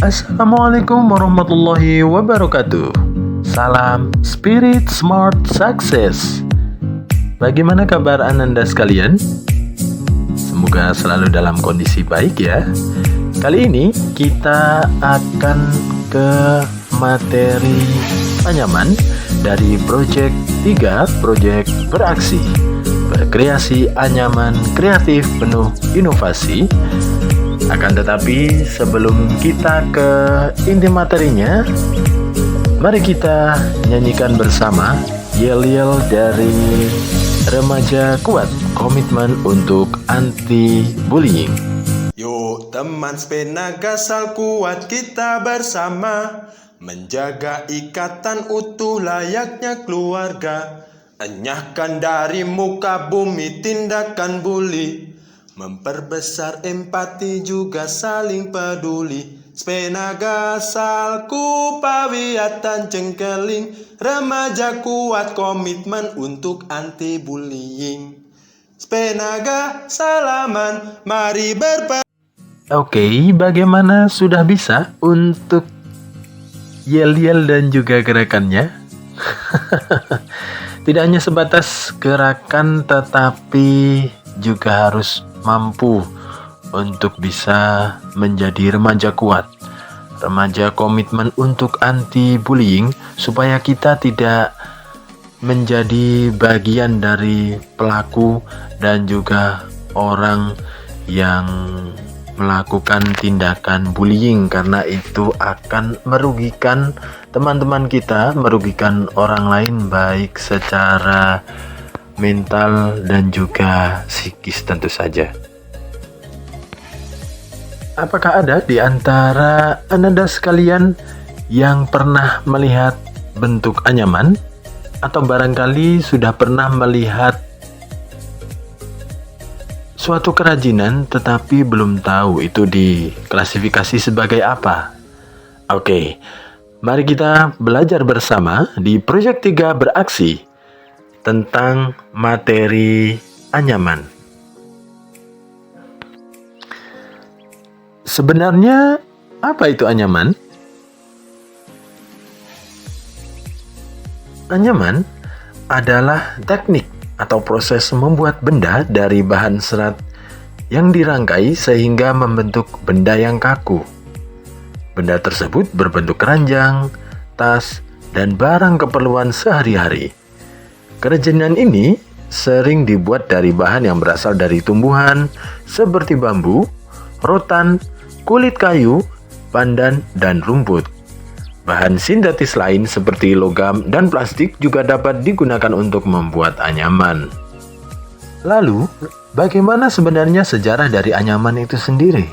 Assalamualaikum warahmatullahi wabarakatuh. Salam Spirit Smart Success. Bagaimana kabar Ananda sekalian? Semoga selalu dalam kondisi baik ya. Kali ini kita akan ke materi anyaman dari Project 3, Project Beraksi, Berkreasi Anyaman Kreatif Penuh Inovasi. Akan tetapi sebelum kita ke inti materinya, mari kita nyanyikan bersama yel-yel dari Remaja Kuat, komitmen untuk anti bullying. Yuk teman sepena gasal kuat kita bersama, menjaga ikatan utuh layaknya keluarga. Enyahkan dari muka bumi tindakan bully, memperbesar empati juga saling peduli. Sepena gasalku pawiatan cengkeling, remaja kuat komitmen untuk anti bullying. Sepena gasalaman mari Oke, bagaimana sudah bisa untuk yel-yel dan juga gerakannya? Tidak hanya sebatas gerakan tetapi juga harus mampu untuk bisa menjadi remaja kuat, remaja komitmen untuk anti bullying, supaya kita tidak menjadi bagian dari pelaku dan juga orang yang melakukan tindakan bullying, karena itu akan merugikan teman-teman kita, merugikan orang lain baik secara mental dan juga psikis tentu saja. Apakah ada di antara Anda sekalian yang pernah melihat bentuk anyaman? Atau barangkali sudah pernah melihat suatu kerajinan tetapi belum tahu itu diklasifikasi sebagai apa? Oke, mari kita belajar bersama di Project 3 Beraksi tentang materi anyaman. Sebenarnya apa itu anyaman? Anyaman adalah teknik atau proses membuat benda dari bahan serat yang dirangkai sehingga membentuk benda yang kaku. Benda tersebut berbentuk keranjang, tas, dan barang keperluan sehari-hari. Kerajinan ini sering dibuat dari bahan yang berasal dari tumbuhan seperti bambu, rotan, kulit kayu, pandan, dan rumput. Bahan sintetis lain seperti logam dan plastik juga dapat digunakan untuk membuat anyaman. Lalu, bagaimana sebenarnya sejarah dari anyaman itu sendiri?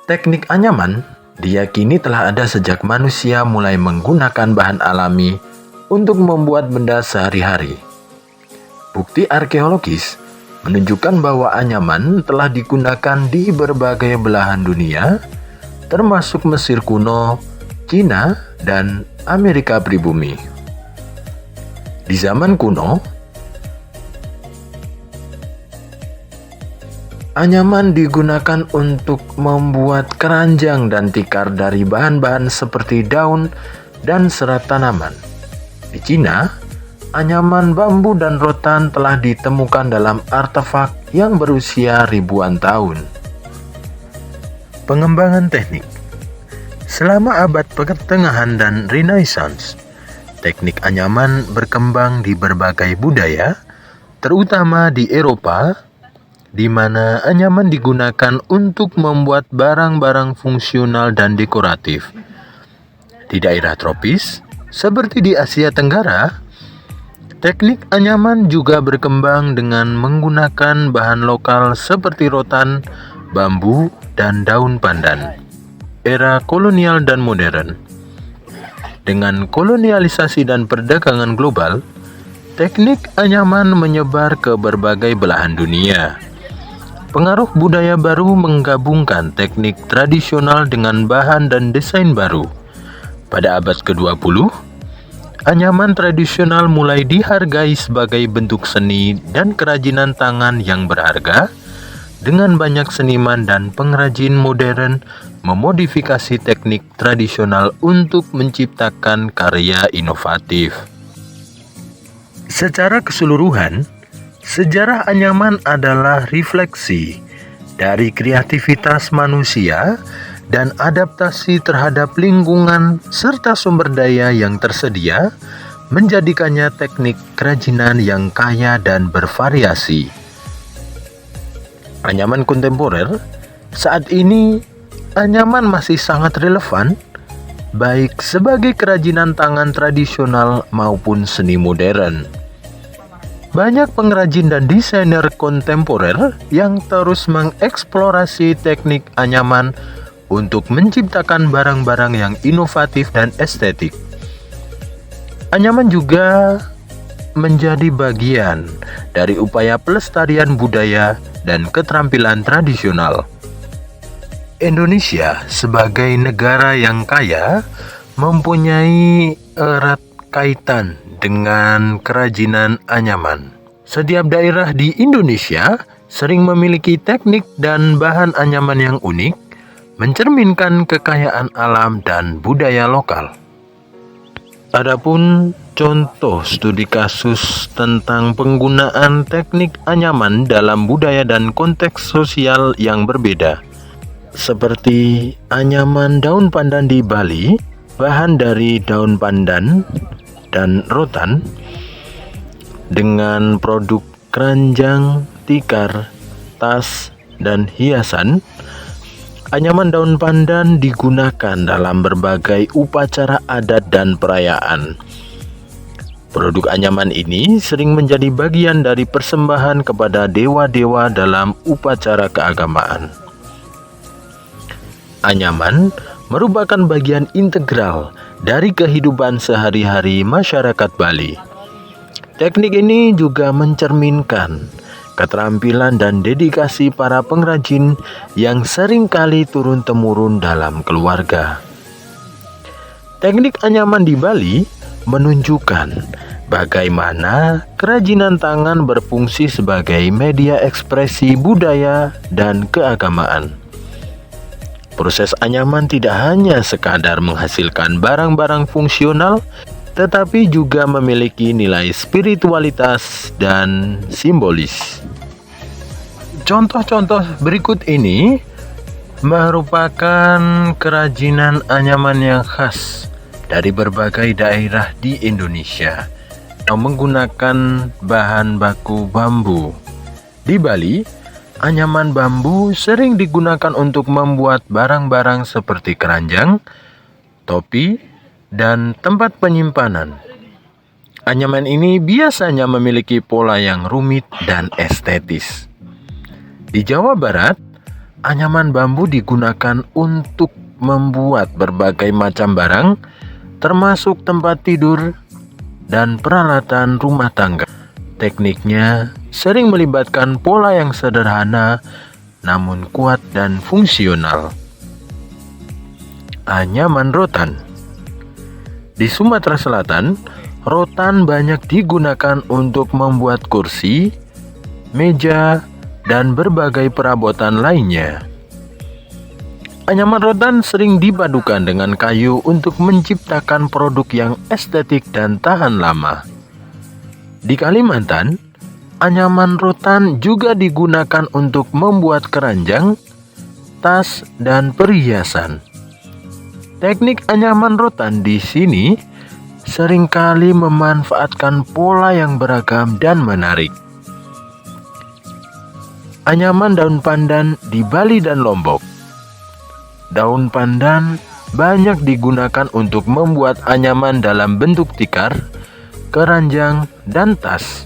Teknik anyaman diyakini telah ada sejak manusia mulai menggunakan bahan alami untuk membuat benda sehari-hari. Bukti arkeologis menunjukkan bahwa anyaman telah digunakan di berbagai belahan dunia, termasuk Mesir kuno, Cina, dan Amerika pribumi. Di zaman kuno, anyaman digunakan untuk membuat keranjang dan tikar dari bahan-bahan seperti daun dan serat tanaman. Di Cina, anyaman bambu dan rotan telah ditemukan dalam artefak yang berusia ribuan tahun. Pengembangan teknik. Selama abad pertengahan dan Renaissance, teknik anyaman berkembang di berbagai budaya, terutama di Eropa, di mana anyaman digunakan untuk membuat barang-barang fungsional dan dekoratif. Di daerah tropis, seperti di Asia Tenggara, teknik anyaman juga berkembang dengan menggunakan bahan lokal seperti rotan, bambu, dan daun pandan. Era kolonial dan modern. Dengan kolonialisasi dan perdagangan global, teknik anyaman menyebar ke berbagai belahan dunia. Pengaruh budaya baru menggabungkan teknik tradisional dengan bahan dan desain baru. Pada abad ke-20, anyaman tradisional mulai dihargai sebagai bentuk seni dan kerajinan tangan yang berharga, dengan banyak seniman dan pengrajin modern memodifikasi teknik tradisional untuk menciptakan karya inovatif. Secara keseluruhan, sejarah anyaman adalah refleksi dari kreativitas manusia dan adaptasi terhadap lingkungan serta sumber daya yang tersedia, menjadikannya teknik kerajinan yang kaya dan bervariasi. Anyaman kontemporer saat ini, anyaman masih sangat relevan, baik sebagai kerajinan tangan tradisional maupun seni modern. Banyak pengrajin dan desainer kontemporer yang terus mengeksplorasi teknik anyaman untuk menciptakan barang-barang yang inovatif dan estetik. Anyaman juga menjadi bagian dari upaya pelestarian budaya dan keterampilan tradisional. Indonesia sebagai negara yang kaya mempunyai erat kaitan dengan kerajinan anyaman. Setiap daerah di Indonesia sering memiliki teknik dan bahan anyaman yang unik, mencerminkan kekayaan alam dan budaya lokal. Adapun contoh studi kasus tentang penggunaan teknik anyaman dalam budaya dan konteks sosial yang berbeda, seperti anyaman daun pandan di Bali, bahan dari daun pandan dan rotan, dengan produk keranjang, tikar, tas, dan hiasan. Anyaman daun pandan digunakan dalam berbagai upacara adat dan perayaan. Produk anyaman ini sering menjadi bagian dari persembahan kepada dewa-dewa dalam upacara keagamaan. Anyaman merupakan bagian integral dari kehidupan sehari-hari masyarakat Bali. Teknik ini juga mencerminkan keterampilan dan dedikasi para pengrajin yang seringkali turun-temurun dalam keluarga. Teknik anyaman di Bali menunjukkan bagaimana kerajinan tangan berfungsi sebagai media ekspresi budaya dan keagamaan. Proses anyaman tidak hanya sekadar menghasilkan barang-barang fungsional, tetapi juga memiliki nilai spiritualitas dan simbolis. Contoh-contoh berikut ini merupakan kerajinan anyaman yang khas dari berbagai daerah di Indonesia yang menggunakan bahan baku bambu. Di Bali, anyaman bambu sering digunakan untuk membuat barang-barang seperti keranjang, topi, dan tempat penyimpanan. Anyaman ini biasanya memiliki pola yang rumit dan estetis. Di Jawa Barat, anyaman bambu digunakan untuk membuat berbagai macam barang, termasuk tempat tidur dan peralatan rumah tangga. Tekniknya sering melibatkan pola yang sederhana namun kuat dan fungsional. Anyaman rotan. Di Sumatera Selatan, rotan banyak digunakan untuk membuat kursi, meja, dan berbagai perabotan lainnya. Anyaman rotan sering dipadukan dengan kayu untuk menciptakan produk yang estetik dan tahan lama. Di Kalimantan, anyaman rotan juga digunakan untuk membuat keranjang, tas, dan perhiasan. Teknik anyaman rotan di sini seringkali memanfaatkan pola yang beragam dan menarik. Anyaman daun pandan di Bali dan Lombok. Daun pandan banyak digunakan untuk membuat anyaman dalam bentuk tikar, keranjang, dan tas.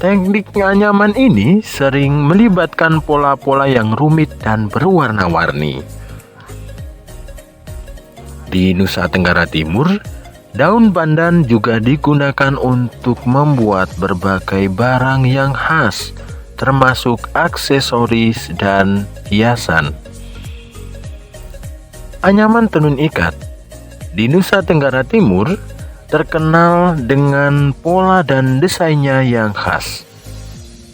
Teknik anyaman ini sering melibatkan pola-pola yang rumit dan berwarna-warni. Di Nusa Tenggara Timur, daun pandan juga digunakan untuk membuat berbagai barang yang khas, termasuk aksesoris dan hiasan. Anyaman tenun ikat di Nusa Tenggara Timur terkenal dengan pola dan desainnya yang khas.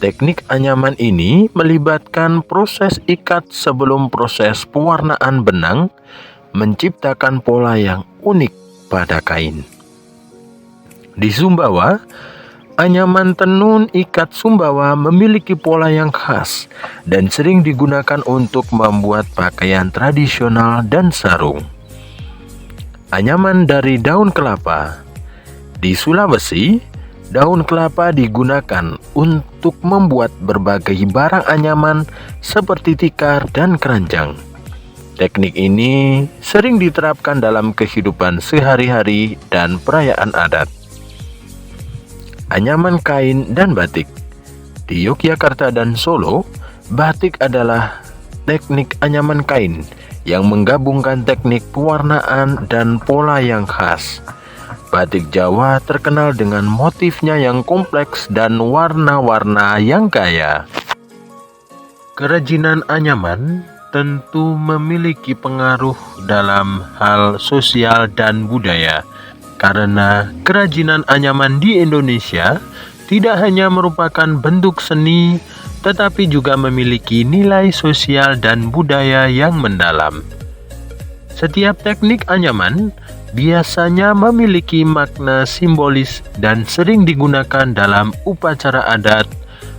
Teknik anyaman ini melibatkan proses ikat sebelum proses pewarnaan benang, menciptakan pola yang unik pada kain. Di Sumbawa, anyaman tenun ikat Sumbawa memiliki pola yang khas dan sering digunakan untuk membuat pakaian tradisional dan sarung. Anyaman dari daun kelapa. Di Sulawesi, daun kelapa digunakan untuk membuat berbagai barang anyaman seperti tikar dan keranjang. Teknik ini sering diterapkan dalam kehidupan sehari-hari dan perayaan adat. Anyaman kain dan batik. Di Yogyakarta dan Solo, batik adalah teknik anyaman kain yang menggabungkan teknik pewarnaan dan pola yang khas. Batik Jawa terkenal dengan motifnya yang kompleks dan warna-warna yang kaya. Kerajinan anyaman tentu memiliki pengaruh dalam hal sosial dan budaya, karena kerajinan anyaman di Indonesia tidak hanya merupakan bentuk seni, tetapi juga memiliki nilai sosial dan budaya yang mendalam. Setiap teknik anyaman biasanya memiliki makna simbolis dan sering digunakan dalam upacara adat,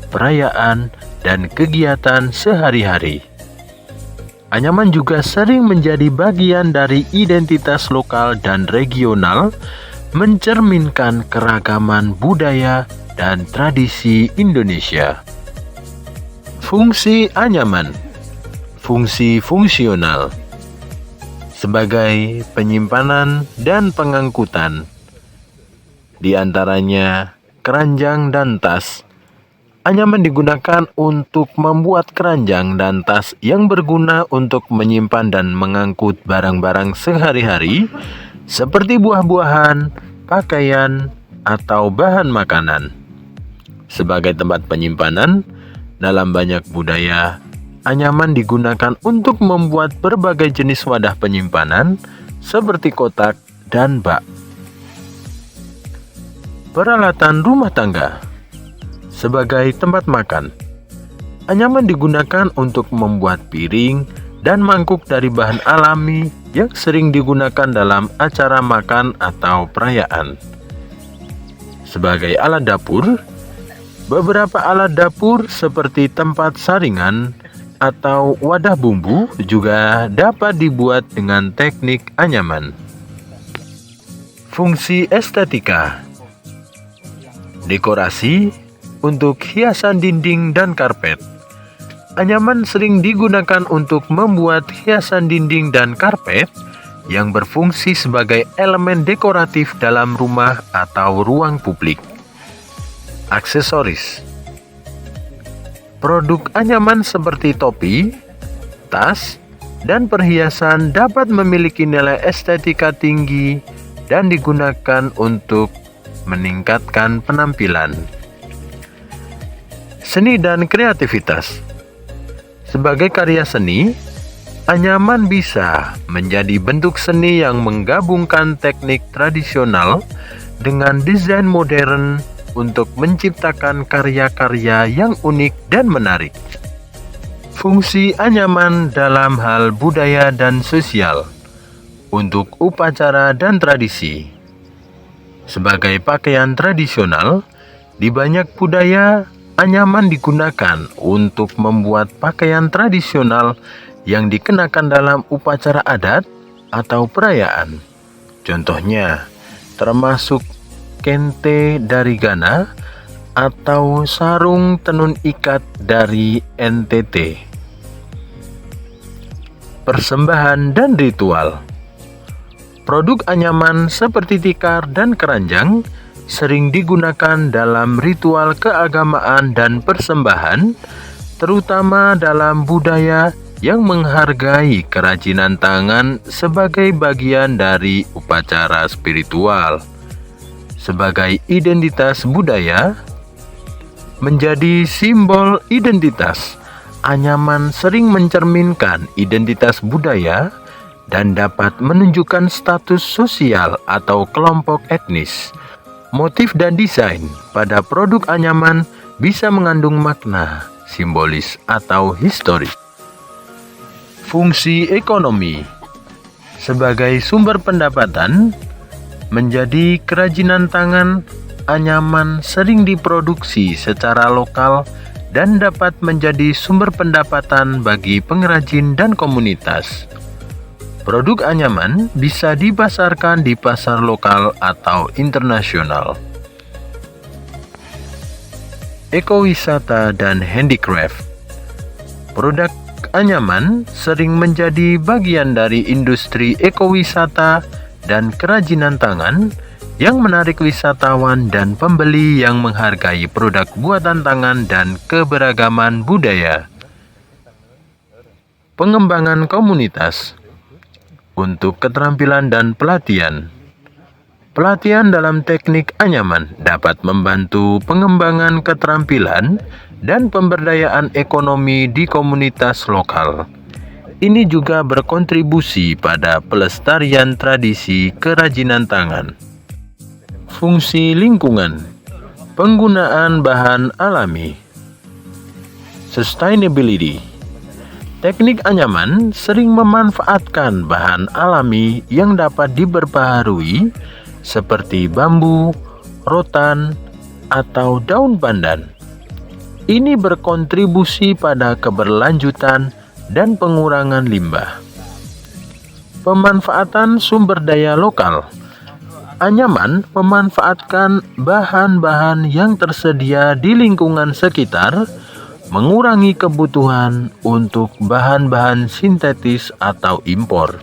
perayaan, dan kegiatan sehari-hari. Anyaman juga sering menjadi bagian dari identitas lokal dan regional, mencerminkan keragaman budaya dan tradisi Indonesia. Fungsi anyaman. Fungsi fungsional. Sebagai penyimpanan dan pengangkutan, di antaranya keranjang dan tas. Anyaman digunakan untuk membuat keranjang dan tas yang berguna untuk menyimpan dan mengangkut barang-barang sehari-hari seperti buah-buahan, pakaian, atau bahan makanan. Sebagai tempat penyimpanan, dalam banyak budaya, anyaman digunakan untuk membuat berbagai jenis wadah penyimpanan seperti kotak dan bak. Peralatan rumah tangga. Sebagai tempat makan, anyaman digunakan untuk membuat piring dan mangkuk dari bahan alami yang sering digunakan dalam acara makan atau perayaan. Sebagai alat dapur, beberapa alat dapur seperti tempat saringan atau wadah bumbu juga dapat dibuat dengan teknik anyaman. Fungsi estetika. Dekorasi untuk hiasan dinding dan karpet. Anyaman sering digunakan untuk membuat hiasan dinding dan karpet yang berfungsi sebagai elemen dekoratif dalam rumah atau ruang publik. Aksesoris. Produk anyaman seperti topi, tas, dan perhiasan dapat memiliki nilai estetika tinggi dan digunakan untuk meningkatkan penampilan. Seni dan kreativitas. Sebagai karya seni, anyaman bisa menjadi bentuk seni yang menggabungkan teknik tradisional dengan desain modern untuk menciptakan karya-karya yang unik dan menarik. Fungsi anyaman dalam hal budaya dan sosial untuk upacara dan tradisi. Sebagai pakaian tradisional, di banyak budaya, anyaman digunakan untuk membuat pakaian tradisional yang dikenakan dalam upacara adat atau perayaan. Contohnya, termasuk kente dari Ghana atau sarung tenun ikat dari NTT. Persembahan dan ritual. Produk anyaman seperti tikar dan keranjang sering digunakan dalam ritual keagamaan dan persembahan, terutama dalam budaya yang menghargai kerajinan tangan sebagai bagian dari upacara spiritual. Sebagai identitas budaya, menjadi simbol identitas, anyaman sering mencerminkan identitas budaya dan dapat menunjukkan status sosial atau kelompok etnis. Motif dan desain pada produk anyaman bisa mengandung makna, simbolis, atau historis. Fungsi ekonomi sebagai sumber pendapatan, menjadi kerajinan tangan anyaman sering diproduksi secara lokal dan dapat menjadi sumber pendapatan bagi pengrajin dan komunitas. Produk anyaman bisa dipasarkan di pasar lokal atau internasional. Ekowisata dan handicraft. Produk anyaman sering menjadi bagian dari industri ekowisata dan kerajinan tangan yang menarik wisatawan dan pembeli yang menghargai produk buatan tangan dan keberagaman budaya. Pengembangan komunitas untuk keterampilan dan pelatihan. Pelatihan dalam teknik anyaman dapat membantu pengembangan keterampilan dan pemberdayaan ekonomi di komunitas lokal. Ini juga berkontribusi pada pelestarian tradisi kerajinan tangan. Fungsi lingkungan, penggunaan bahan alami. Sustainability. Teknik anyaman sering memanfaatkan bahan alami yang dapat diperbaharui seperti bambu, rotan, atau daun pandan. Ini berkontribusi pada keberlanjutan dan pengurangan limbah. Pemanfaatan sumber daya lokal. Anyaman memanfaatkan bahan-bahan yang tersedia di lingkungan sekitar, mengurangi kebutuhan untuk bahan-bahan sintetis atau impor.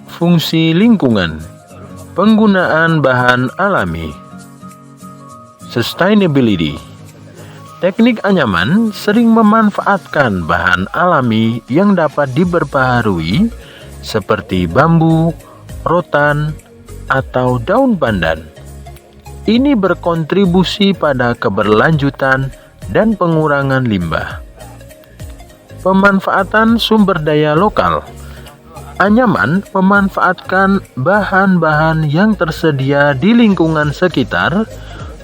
Fungsi lingkungan, penggunaan bahan alami. Sustainability. Teknik anyaman sering memanfaatkan bahan alami yang dapat diperbaharui seperti bambu, rotan, atau daun pandan. Ini berkontribusi pada keberlanjutan dan pengurangan limbah. Pemanfaatan sumber daya lokal. Anyaman memanfaatkan bahan-bahan yang tersedia di lingkungan sekitar,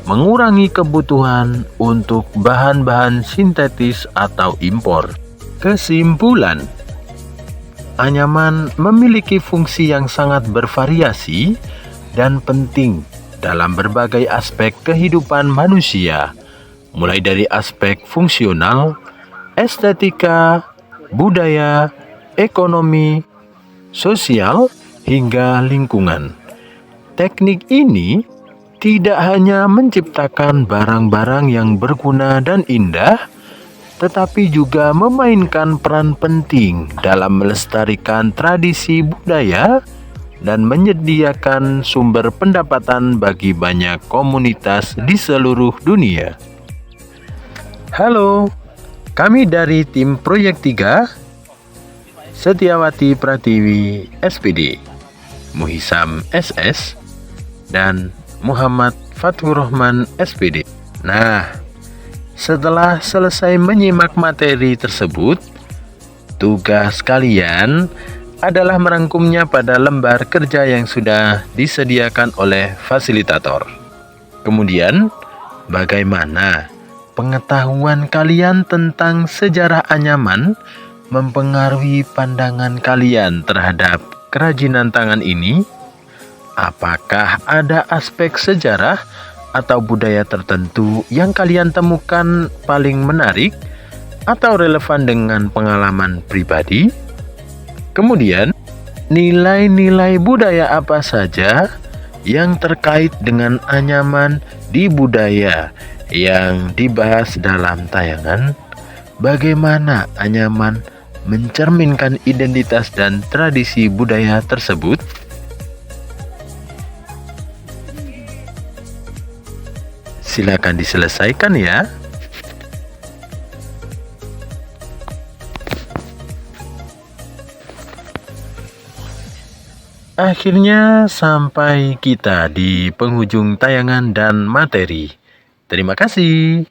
mengurangi kebutuhan untuk bahan-bahan sintetis atau impor. Kesimpulan, anyaman memiliki fungsi yang sangat bervariasi dan penting dalam berbagai aspek kehidupan manusia, mulai dari aspek fungsional, estetika, budaya, ekonomi, sosial, hingga lingkungan. Teknik ini tidak hanya menciptakan barang-barang yang berguna dan indah, tetapi juga memainkan peran penting dalam melestarikan tradisi budaya dan menyediakan sumber pendapatan bagi banyak komunitas di seluruh dunia. Halo, kami dari tim Proyek 3, Setiawati Pratiwi SPD, Muhisam SS, dan Muhammad Fathur Rahman SPD. Nah, setelah selesai menyimak materi tersebut, tugas kalian adalah merangkumnya pada lembar kerja yang sudah disediakan oleh fasilitator. Kemudian, bagaimana pengetahuan kalian tentang sejarah anyaman mempengaruhi pandangan kalian terhadap kerajinan tangan ini? Apakah ada aspek sejarah atau budaya tertentu yang kalian temukan paling menarik atau relevan dengan pengalaman pribadi? Kemudian, nilai-nilai budaya apa saja yang terkait dengan anyaman di budaya yang dibahas dalam tayangan? Bagaimana anyaman mencerminkan identitas dan tradisi budaya tersebut? Silakan diselesaikan ya. Akhirnya sampai kita di penghujung tayangan dan materi. Terima kasih.